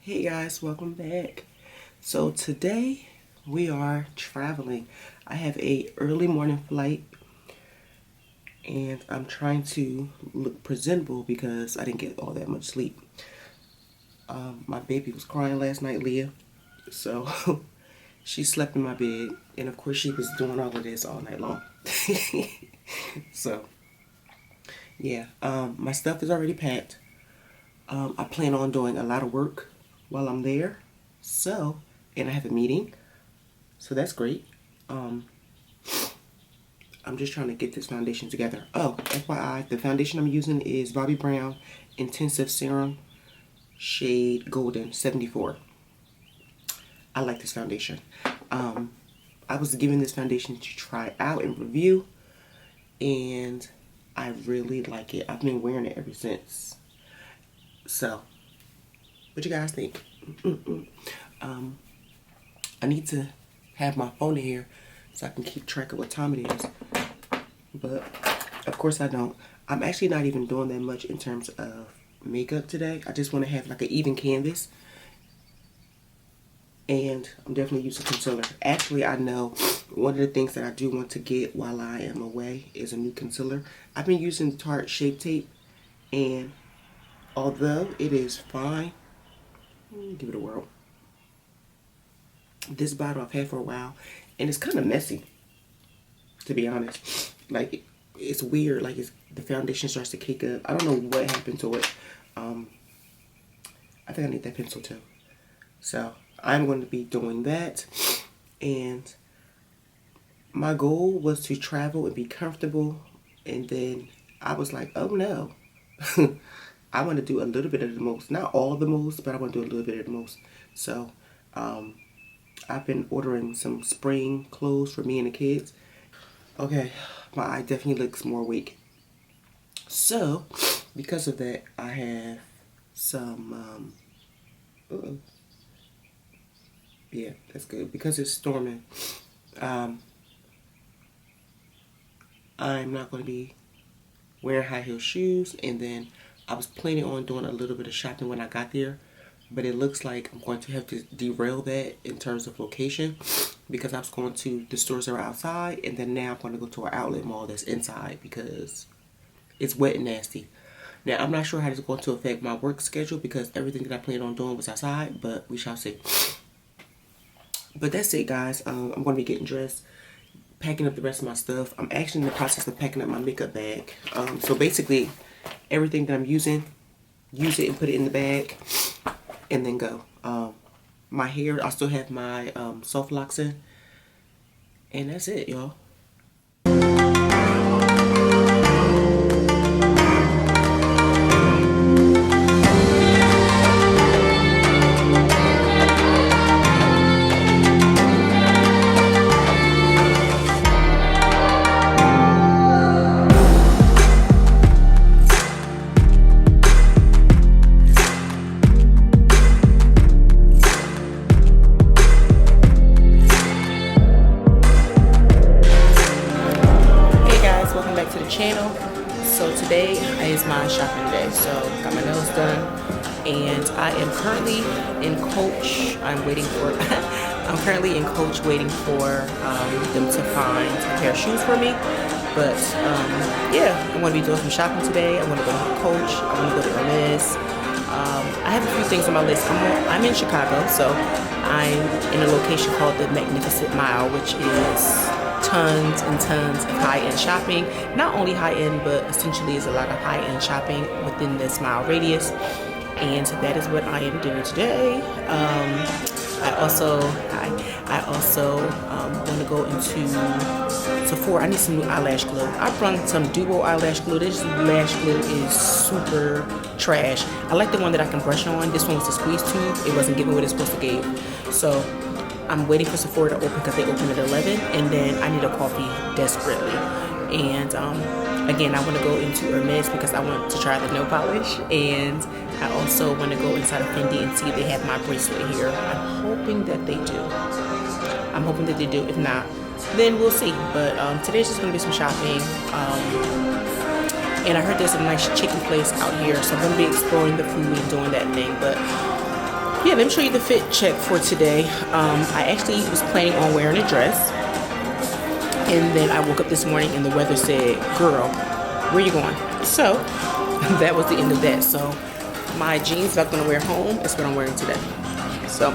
Hey guys, welcome back. So today we are traveling. I have a early morning flight and I'm trying to look presentable because I didn't get all that much sleep. My baby was crying last night, Leah. So she slept in my bed and of course she was doing all of this all night long. So yeah, my stuff is already packed. I plan on doing a lot of work while I'm there. So, and I have a meeting. So that's great. I'm just trying to get this foundation together. Oh, FYI, the foundation I'm using is Bobbi Brown Intensive Serum Shade Golden 74. I like this foundation. I was given this foundation to try out and review, and I really like it. I've been wearing it ever since. So, what you guys think? I need to have my phone in here so I can keep track of what time it is. But, of course I don't. I'm actually not even doing that much in terms of makeup today. I just want to have like an even canvas. And I'm definitely using concealer. Actually, I know one of the things that I do want to get while I am away is a new concealer. I've been using Tarte Shape Tape, and although it is fine, give it a whirl. This bottle I've had for a while, and it's kind of messy, to be honest. Like, it's weird. Like, the foundation starts to cake up. I don't know what happened to it. I think I need that pencil too. So, I'm going to be doing that. And my goal was to travel and be comfortable. And then I was like, oh no. I want to do a little bit of the most. Not all of the most, but I want to do a little bit of the most. So, I've been ordering some spring clothes for me and the kids. Okay, my eye definitely looks more awake. So, because of that, I have some, yeah, that's good. Because it's storming, I'm not going to be wearing high heel shoes. And then I was planning on doing a little bit of shopping when I got there, but it looks like I'm going to have to derail that in terms of location because I was going to the stores that are outside, and then now I'm going to go to an outlet mall that's inside because it's wet and nasty. Now, I'm not sure how this is going to affect my work schedule because everything that I planned on doing was outside, but we shall see. But that's it, guys. I'm going to be getting dressed, packing up the rest of my stuff. I'm actually in the process of packing up my makeup bag. So basically, everything that I'm using, use it and put it in the bag, and then go. My hair, I still have my soft locks in, and that's it, y'all. Channel. So today is my shopping day. So got my nails done, and I am currently in Coach. I'm currently in Coach waiting for them to find a pair of shoes for me. But yeah, I'm going to be doing some shopping today. I'm going to go to Coach. I'm going to go to Hermes. I have a few things on my list. I'm in Chicago, so I'm in a location called the Magnificent Mile, which is tons and tons of high-end shopping. Not only high-end, but essentially is a lot of high-end shopping within this mile radius. And so that is what I am doing today. I also want to go into Sephora. I need some new eyelash glue. I brought some Duo eyelash glue. This lash glue is super trash. I like the one that I can brush on. This one was a squeeze tube. It wasn't giving what it's supposed to give. So I'm waiting for Sephora to open because they open at 11, and then I need a coffee desperately. And again, I want to go into Hermes because I want to try the nail polish, and I also want to go inside of Fendi and see if they have my bracelet here. I'm hoping that they do. If not, then we'll see. But today's just going to be some shopping. And I heard there's a nice chicken place out here, so I'm going to be exploring the food and doing that thing. But yeah, let me show you the fit check for today. I actually was planning on wearing a dress, and then I woke up this morning and the weather said, girl, where you going? So that was the end of that. So my jeans that I'm gonna wear home is what I'm wearing today. So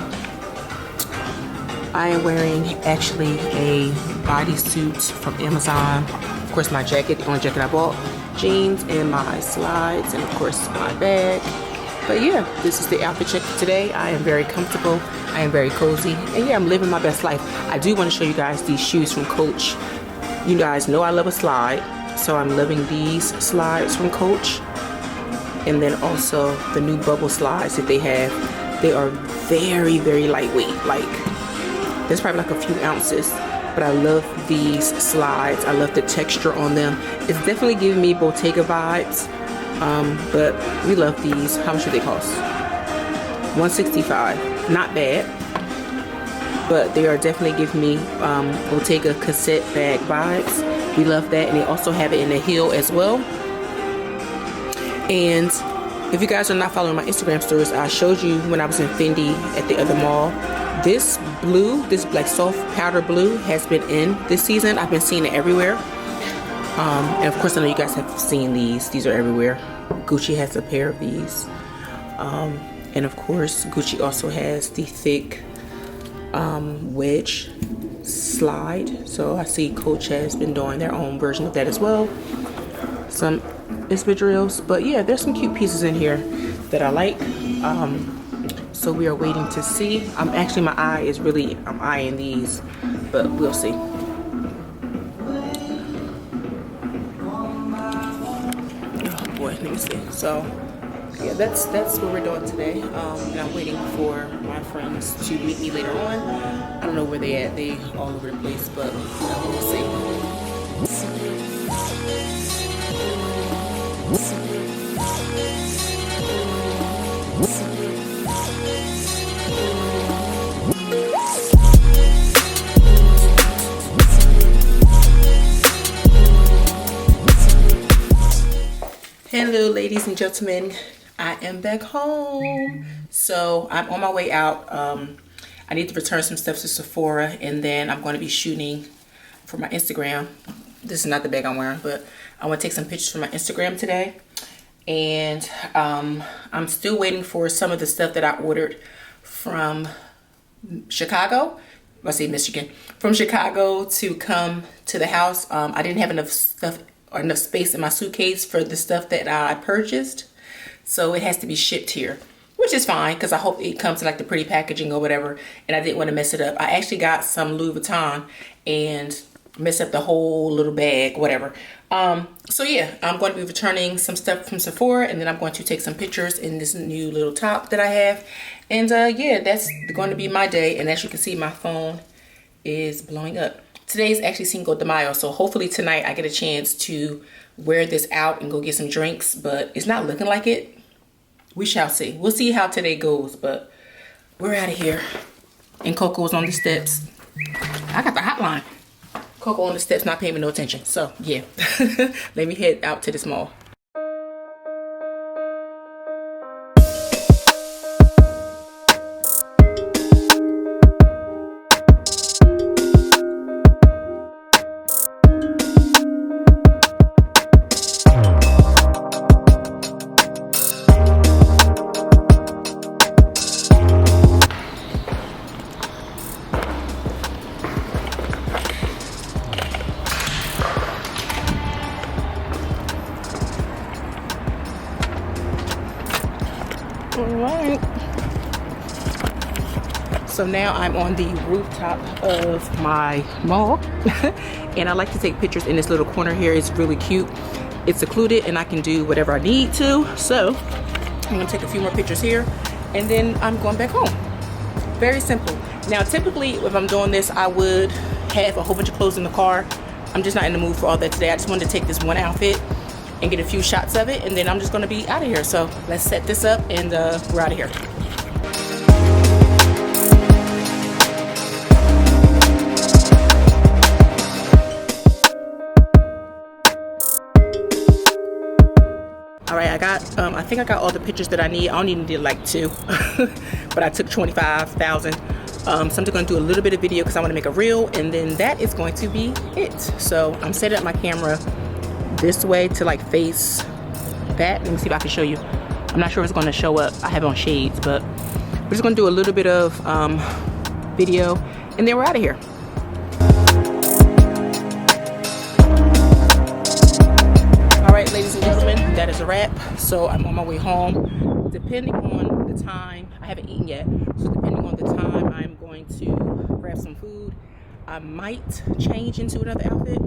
I am wearing actually a bodysuit from Amazon. Of course, my jacket, the only jacket I bought, jeans, and my slides, and of course my bag. But yeah, this is the outfit check for today. I am very comfortable. I am very cozy. And yeah, I'm living my best life. I do want to show you guys these shoes from Coach. You guys know I love a slide. So I'm loving these slides from Coach. And then also the new bubble slides that they have. They are very, very lightweight. Like, there's probably like a few ounces. But I love these slides. I love the texture on them. It's definitely giving me Bottega vibes. But we love these. How much do they cost? $165. Not bad, but they are definitely giving me Bottega cassette bag vibes. We love that, and they also have it in the heel as well. And if you guys are not following my Instagram stories, I showed you when I was in Fendi at the other mall. This blue, this like soft powder blue, has been in this season. I've been seeing it everywhere. And of course I know you guys have seen these. These are everywhere. Gucci has a pair of these. And of course Gucci also has the thick wedge slide. So I see Coach has been doing their own version of that as well. Some espadrilles. But yeah, there's some cute pieces in here that I like. So we are waiting to see. Actually my eye is really, I'm eyeing these, but we'll see. Let me see. So yeah, that's what we're doing today. And I'm waiting for my friends to meet me later on. I don't know where they at. They all over the place, but we'll see. Hello ladies and gentlemen, I am back home. So I'm on my way out. I need to return some stuff to Sephora, and then I'm going to be shooting for my Instagram. This is not the bag I'm wearing, but I want to take some pictures for my Instagram today. And I'm still waiting for some of the stuff that I ordered from Chicago. I say Michigan. From Chicago to come to the house. I didn't have enough stuff or enough space in my suitcase for the stuff that I purchased, so it has to be shipped here, which is fine because I hope it comes in like the pretty packaging or whatever, and I didn't want to mess it up. I actually got some Louis Vuitton and messed up the whole little bag, whatever. So yeah, I'm going to be returning some stuff from Sephora, and then I'm going to take some pictures in this new little top that I have. And yeah, that's going to be my day. And as you can see, my phone is blowing up. Today's actually Cinco de Mayo, so hopefully tonight I get a chance to wear this out and go get some drinks, but it's not looking like it. We shall see. We'll see how today goes, but we're out of here. And Coco's on the steps. I got the hotline. Coco on the steps, not paying me no attention. So yeah, let me head out to this mall. Alright, so now I'm on the rooftop of my mall and I like to take pictures in this little corner here. It's really cute, it's secluded, and I can do whatever I need to. So I'm gonna take a few more pictures here and then I'm going back home. Very simple. Now typically if I'm doing this, I would have a whole bunch of clothes in the car. I'm just not in the mood for all that today. I just wanted to take this one outfit and get a few shots of it, and then I'm just gonna be out of here. So let's set this up and we're out of here. All right, I think I got all the pictures that I need. I only need like 2, but I took 25,000. So I'm just gonna do a little bit of video because I want to make a reel, and then that is going to be it. So I'm setting up my camera this way to like face that. Let me see if I can show you. I'm not sure if it's going to show up. I have on shades, but we're just going to do a little bit of video, and then we're out of here. All right, ladies and gentlemen, that is a wrap. So I'm on my way home. Depending on the time, I haven't eaten yet, so depending on the time, I'm going to grab some food. I might change into another outfit.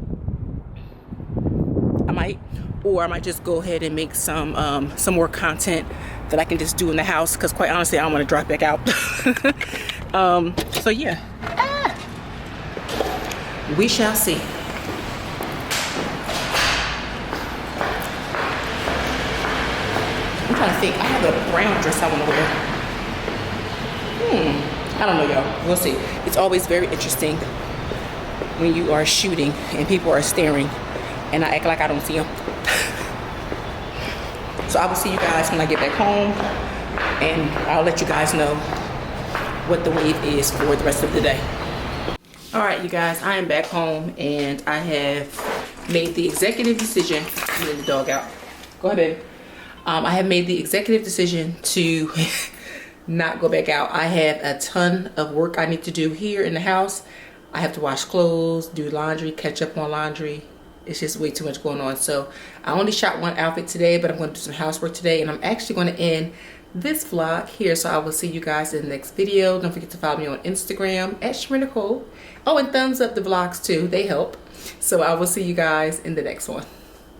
I might, or I might just go ahead and make some more content that I can just do in the house, because quite honestly I don't want to drop back out. So yeah, we shall see. I'm trying to think. I have a brown dress I want to wear. I don't know, y'all. We'll see. It's always very interesting when you are shooting and people are staring and I act like I don't see them. So I will see you guys when I get back home, and I'll let you guys know what the wave is for the rest of the day. All right, you guys, I am back home, and I have made the executive decision. Let the dog out. Go ahead, baby. I have made the executive decision to not go back out. I have a ton of work I need to do here in the house. I have to wash clothes, do laundry, catch up on laundry. It's just way too much going on. So I only shot one outfit today, but I'm going to do some housework today, and I'm actually going to end this vlog here. So I will see you guys in the next video. Don't forget to follow me on Instagram at ChimereNicole. Oh, and thumbs up the vlogs too. They help. So I will see you guys in the next one.